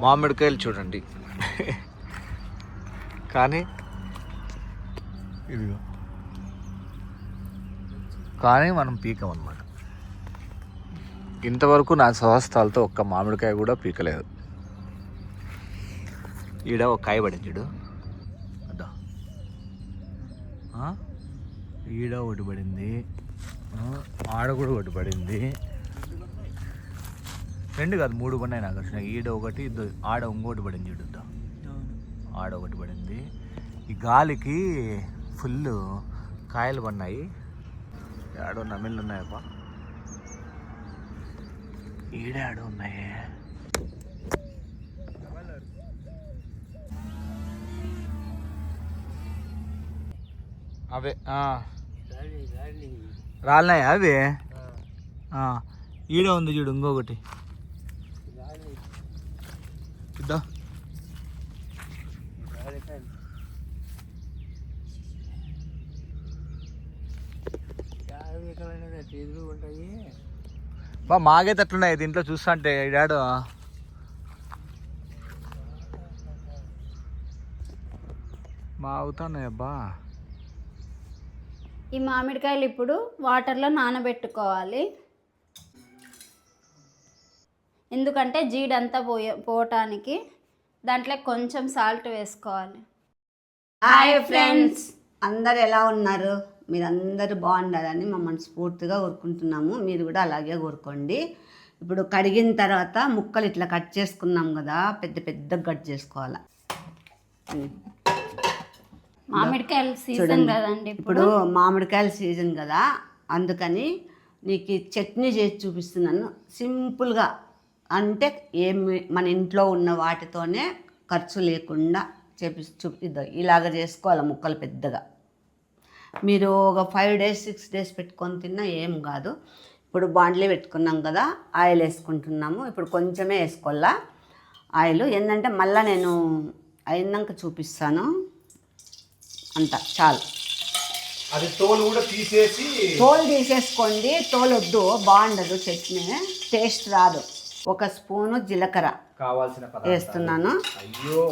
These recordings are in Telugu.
మామిడికాయలు చూడండి. కానీ ఇదిగో కానీ మనం పీకం అన్నమాట. ఇంతవరకు నా స్వహస్తాలతో ఒక్క మామిడికాయ కూడా పీకలేదు. ఈడ ఒక కాయ పడింది చూడు, అదా ఈడ ఒకటి పడింది, ఆడ కూడా ఒకటి పడింది. 2 కాదు 3 పడినాయి నాకు వచ్చిన. ఈడ ఒకటి, ఆడ ఇంకోటి పడింది చూడుద్దా, ఆడ ఒకటి పడింది. ఈ గాలికి ఫుల్ కాయలు పడినాయి. ఆడ నమిళ్ళు ఉన్నాయప్ప, ఈడే ఆడ ఉన్నాయి. అవే రాలినాయా అవి? ఈడ ఉంది చూడు ఇంకొకటి, చూద్దా. బా మాగైతే అట్లున్నాయి దీంట్లో చూస్తా అంటే. డాడు మా అవుతున్నాయి అబ్బా. ఈ మామిడికాయలు ఇప్పుడు వాటర్లో నానబెట్టుకోవాలి, ఎందుకంటే జీడంతా పోవటానికి. దాంట్లో కొంచెం సాల్ట్ వేసుకోవాలి. హాయ్ ఫ్రెండ్స్, అందరు ఎలా ఉన్నారు? మీరందరూ బాగుండాలని మా మనస్ఫూర్తిగా కోరుకుంటున్నాము. మీరు కూడా అలాగే కోరుకోండి. ఇప్పుడు కడిగిన తర్వాత ముక్కలు ఇట్లా కట్ చేసుకున్నాం కదా, పెద్ద పెద్దగా కట్ చేసుకోవాలి. మామిడికాయల సీజన్ కదండి ఇప్పుడు మామిడికాయల సీజన్ కదా, అందుకని నీకు చట్నీ చేసి చూపిస్తున్నాను. సింపుల్గా, అంటే ఏమి మన ఇంట్లో ఉన్న వాటితోనే ఖర్చు లేకుండా చూపిద్దాం. ఇలాగ చేసుకోవాలి ముక్కలు పెద్దగా. మీరు ఒక 5 days 6 days పెట్టుకొని తిన్నా ఏం కాదు. ఇప్పుడు బాండ్లీ పెట్టుకున్నాం కదా, ఆయిల్ వేసుకుంటున్నాము. ఇప్పుడు కొంచెమే వేసుకోవాలా ఆయిల్, ఏంటంటే మళ్ళీ నేను అయినాక చూపిస్తాను. అంత చాలు. అది తోలు కూడా తీసేసి, తోలు తీసేసుకోండి. తోలు వద్దు, బాగుండదు చట్నీ, టేస్ట్ రాదు. 1 స్పూను జీలకర్ర కావాల్సిన వేస్తున్నాను. అయ్యో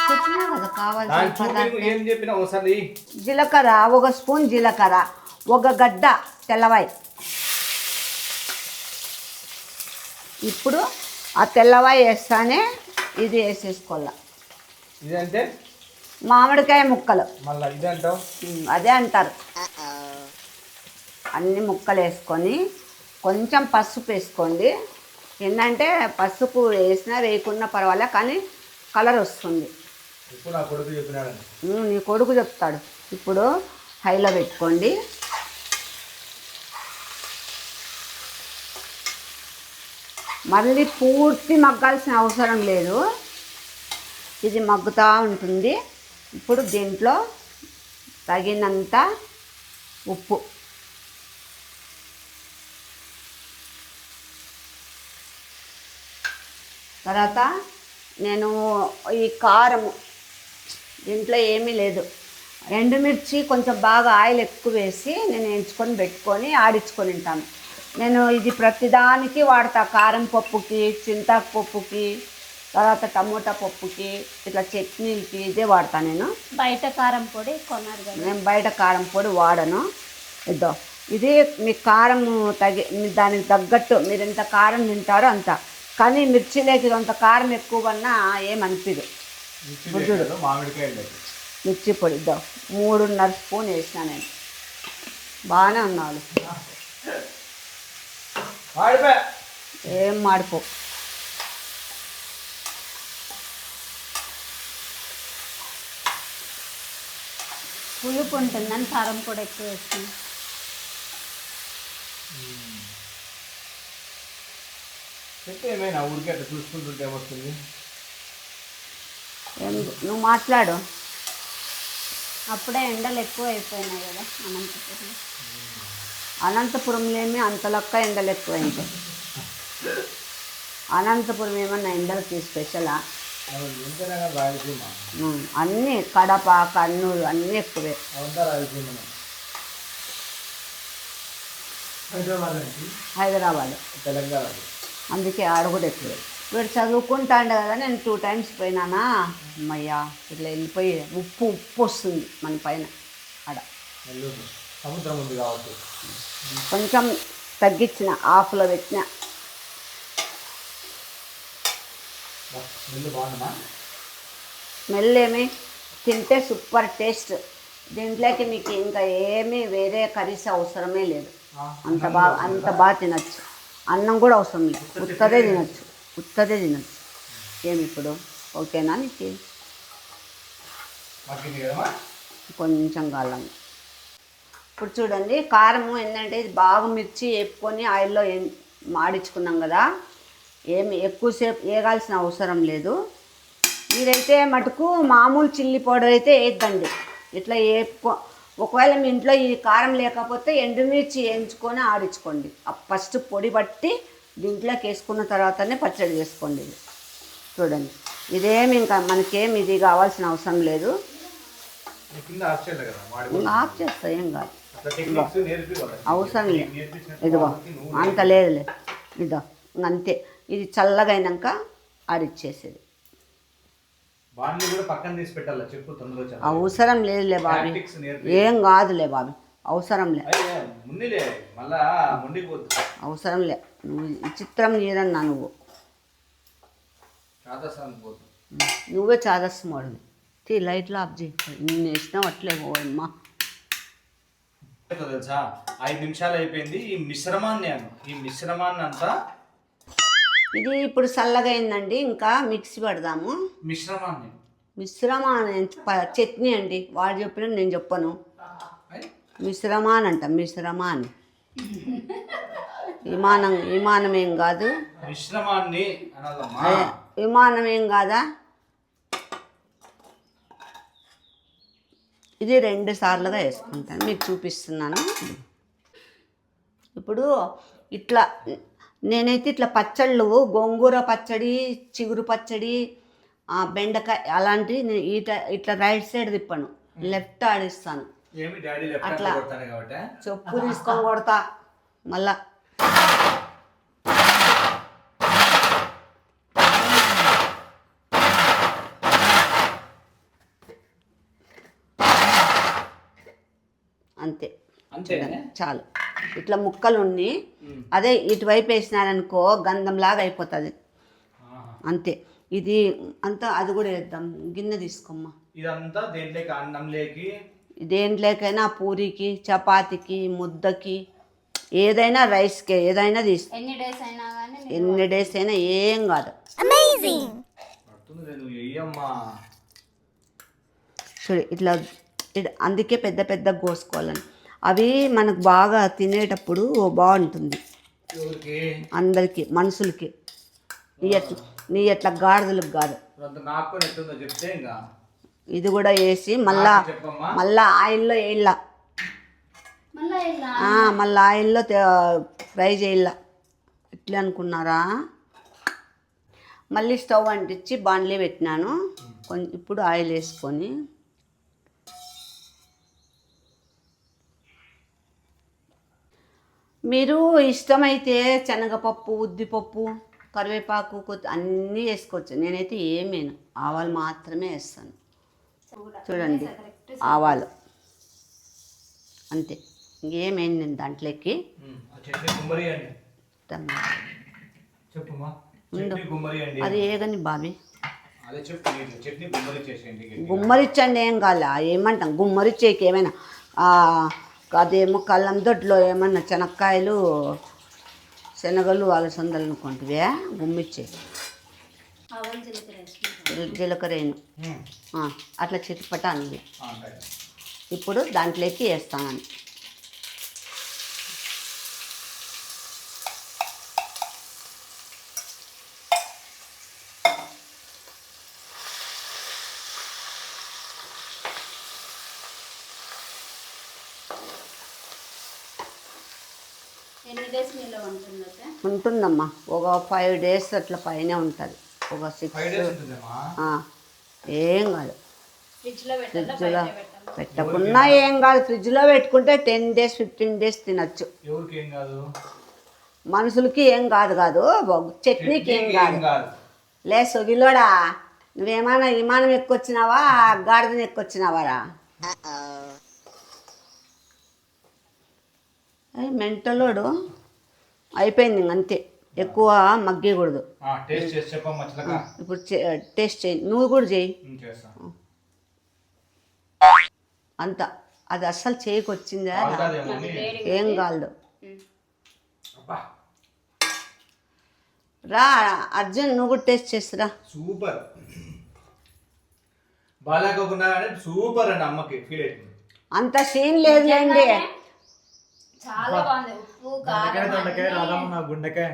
చెప్పినా కదా కావాల్సిన పదార్థం. జీలకర్ర 1 స్పూన్ జీలకర్ర, 1 గడ్డ తెల్లవాయి. ఇప్పుడు ఆ తెల్లవాయి వేస్తానే ఇది వేసేసుకోవాలి. ఇదంటే మామిడికాయ ముక్కలు, మళ్ళీ ఇదంటావు అదే అంటారు. అన్ని ముక్కలు వేసుకొని కొంచెం పసుపు వేసుకోండి. ఏంటంటే పసుపు వేసినా వేయకున్నా పర్వాలే, కానీ కలర్ వస్తుంది. ఇప్పుడు నా కొడుకు చెప్పినాడు, నీ కొడుకు చెప్తాడు. ఇప్పుడు హైలో పెట్టుకోండి. మళ్ళీ పూర్తి మగ్గాల్సిన అవసరం లేదు, ఇది మగ్గుతూ ఉంటుంది. ఇప్పుడు దీంట్లో తగినంత ఉప్పు, తర్వాత నేను ఈ కారము, దీంట్లో ఏమీ లేదు. ఎండుమిర్చి కొంచెం బాగా ఆయిల్ ఎక్కువ వేసి నేను ఎంచుకొని పెట్టుకొని ఆడించుకొని తింటాను. నేను ఇది ప్రతిదానికి వాడతా. కారం పప్పుకి, చింతాకు పప్పుకి, తర్వాత టమోటా పప్పుకి, ఇట్లా చట్నీలకి ఇదే వాడతాను నేను. బయట కారం పొడి కొన్నారు కదా, నేను బయట కారం పొడి వాడను. ఇద్దో ఇది మీ కారం దానికి తగ్గట్టు మీరు ఎంత కారం తింటారో అంత. కానీ మిర్చి లేక అంత కారం ఎక్కువ కన్నా ఏమనిపిదు. మిర్చి పొడి ఇద్దాం 3.5 స్పూన్ వేసిన నేను. బాగానే ఉన్నాడు, ఏం మాడిపో. పులుపు ఉంటుందని కారం పొడి ఎక్కువ వేస్తుంది. ఏమైనా ఊరికే అట్లా చూసుకుంటుంటే ఏమొస్తుంది? నువ్వు మాట్లాడు. అప్పుడే ఎండలు ఎక్కువ అయిపోయినాయి కదా అనంతపురం. అనంతపురంలో ఏమి అంతలక్క ఎండలు ఎక్కువైంది. అనంతపురం ఏమన్నా ఎండలకి స్పెషలా? అన్నీ కడప, కర్నూలు అన్నీ ఎక్కువే. హైదరాబాద్, తెలంగాణ, అందుకే ఆడ కూడా ఎక్కువే. వీడు చదువుకుంటాండే కదా, నేను 2 టైమ్స్ పోయినానా, అమ్మయ్యా ఇట్లా వెళ్ళిపోయి ఉప్పు వస్తుంది మన పైన ఆడ. సముద్రం ఉంది కాబట్టి కొంచెం తగ్గించిన, ఆఫ్లో పెట్టిన. స్మెల్ ఏమి తింటే సూపర్ టేస్ట్. దీంట్లోకి మీకు ఇంకా ఏమీ వేరే కర్రీస్ అవసరమే లేదు. అంత బాగా తినచ్చు. అన్నం కూడా అవసరం లేదు, ఉత్తదే తినచ్చు. ఏమి ఇప్పుడు ఓకేనా నీకు? కొంచెం కాలం. ఇప్పుడు చూడండి కారం ఏంటంటే ఇది బాగా మిర్చి వేపుకొని ఆయిల్లో మాడించుకున్నాం కదా, ఏమి ఎక్కువసేపు వేగాల్సిన అవసరం లేదు. మీరైతే మటుకు మామూలు చిల్లీ పౌడర్ అయితే వేద్దండి. ఇట్లా ఒకవేళ మీ ఇంట్లో ఈ కారం లేకపోతే ఎండుమిర్చి వేయించుకొని ఆడించుకోండి. ఫస్ట్ పొడి పట్టి దీంట్లోకి వేసుకున్న తర్వాతనే పచ్చడి చేసుకోండి. ఇది చూడండి, ఇదేమి ఇంకా మనకేం ఇది కావాల్సిన అవసరం లేదు. ఆఫ్ చేస్తా, ఏం కాదు, అవసరం లేదు. ఇదిగో అంత లేదులే, ఇదో అంతే. ఇది చల్లగా అయినాక ఆడిచ్చేసేది. అవసరం లేదులే బాబీ, ఏం కాదులే బాబీ, అవసరం లే. నువ్వు విచిత్రం నీరన్నా, నువ్వే చాదస్తమాడు. లైట్లు ఆఫ్ చేయి, నిన్ను వేసినావు అట్లే పోమ్మా. తెలుసా 5 నిమిషాలు అయిపోయింది. ఈ మిశ్రమాన్ని అంతా ఇది ఇప్పుడు చల్లగా అయిందండి. ఇంకా మిక్సీ పడదాము. మిశ్రమాన్ని చట్నీ అండి, వాడు చెప్పిన నేను చెప్పను. మిశ్రమాన్ అంట, మిశ్రమాన్. విమానం ఏం కాదు, విమానం ఏం కాదా. ఇది 2 సార్లుగా వేసుకుంటాను, మీకు చూపిస్తున్నాను. ఇప్పుడు ఇట్లా నేనైతే ఇట్లా పచ్చళ్ళు, గోంగూర పచ్చడి, చిగురు పచ్చడి, బెండకాయ అలాంటివి ఇట్లా రైట్ సైడ్ తిప్పాను, లెఫ్ట్ ఆడిస్తాను. అట్లా చెప్పు తీసుకొని కొడతా మళ్ళా. అంతే చాలు. ఇట్లా ముక్కలు ఉన్ని అదే ఇటువైపు వేసినారనుకో గంధంలాగా అయిపోతుంది. అంతే. ఇది అంతా అది కూడా వేద్దాం. గిన్నె తీసుకోమ్మా. ఇదంతా దేంట్లోకి, అన్నంలోకి, దేంట్లోకైనా, పూరికి, చపాతీకి, ముద్దకి, ఏదైనా రైస్కి, ఏదైనా తీసుకో. ఎన్ని డేస్ అయినా ఏం కాదు. చూడు ఇట్లా, అందుకే పెద్ద పెద్ద కోసుకోవాలని. అవి మనకు బాగా తినేటప్పుడు బాగుంటుంది అందరికి, మనుషులకి. నీ ఎట్లా గాడిదలకు కాదు. ఇది కూడా వేసి మళ్ళా ఆయిల్లో వేయాల, మళ్ళీ ఆయిల్లో ఫ్రై చేయాల. ఇట్లా అనుకున్నారా? మళ్ళీ స్టవ్ అంటించి బాండ్లీ పెట్టినాను. ఇప్పుడు ఆయిల్ వేసుకొని మీరు ఇష్టమైతే శనగపప్పు, ఉద్దిపప్పు, కరివేపాకు, అన్నీ వేసుకోవచ్చు. నేనైతే ఏమేను ఆవాలు మాత్రమే వేస్తాను. చూడండి ఆవాలు అంతే, ఇంకేమైంది నేను దాంట్లోకి. అది ఏగని బాబీ, గుమ్మరిచ్చండి, ఏం కాలే. ఏమంటాం గుమ్మరిచ్చేకి ఏమైనా అదేమో కళ్ళం దొడ్లో ఏమన్నా శనక్కాయలు, శనగలు, అలసందలు అనుకుంటువే గుమ్మిచ్చే. జీలకర్ర అట్లా చిటిపట అన్నది. ఇప్పుడు దాంట్లోకి వేస్తాను. ఉంటుందమ్మా, ఒక 5 days అట్లా పైన ఉంటుంది. ఒక 6 ఏం కాదు. ఫ్రిడ్జ్లో పెట్టకున్నా ఏం కాదు. ఫ్రిడ్జ్లో పెట్టుకుంటే 10 days 15 days తినచ్చు. మనుషులకి ఏం కాదు. చట్నీకి ఏం కాదు. లే సొగిలోడా, నువ్వేమైనా విమానం ఎక్కొచ్చినావా గాడిదని ఎక్కొచ్చినావారా? మెంటలోడు అయిపోయింది ఇంక అంతే, ఎక్కువ మగ్గకూడదు. టేస్ట్ చేసి చెప్పమ్మా చిలక. ఇప్పుడు టేస్ట్ చేయి, నువ్వు కూడా చేయి. అంత అది అస్సలు చేయకొచ్చిందా? ఏం కాదు. రా అర్జున్, నువ్వు కూడా టేస్ట్ చేస్తురా. సూపర్, బాగాలేకోకుండా సూపర్ అండి. అమ్మకి ఫీల్ అవుతుంది. అంత సీన్ లేదులేండి. చాలా బాగుంది. ఉప్పు దొండకాయ దొండకాయ రాదమ్మ నా గుండెకాయ.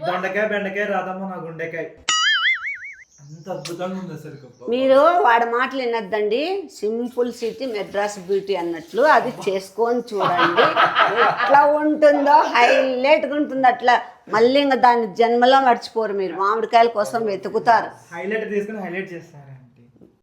దొండకాయ బెండకాయ రాదమ్మ నా గుండెకాయ. అంత అద్భుతంగా ఉంది అసలు. మీరు వాడి మాటలు వినొద్దండి. సింపుల్ సిటీ మెడ్రాస్ బ్యూటీ అన్నట్లు అది చేసుకొని చూడండి. ఎట్లా ఉంటుందో హైలైట్గా ఉంటుంది. అట్లా మళ్ళీ ఇంకా దాన్ని జన్మలో మర్చిపోరు మీరు. మామిడికాయల కోసం వెతుకుతారు. హైలైట్ తీసుకుని హైలైట్ చేస్తారు.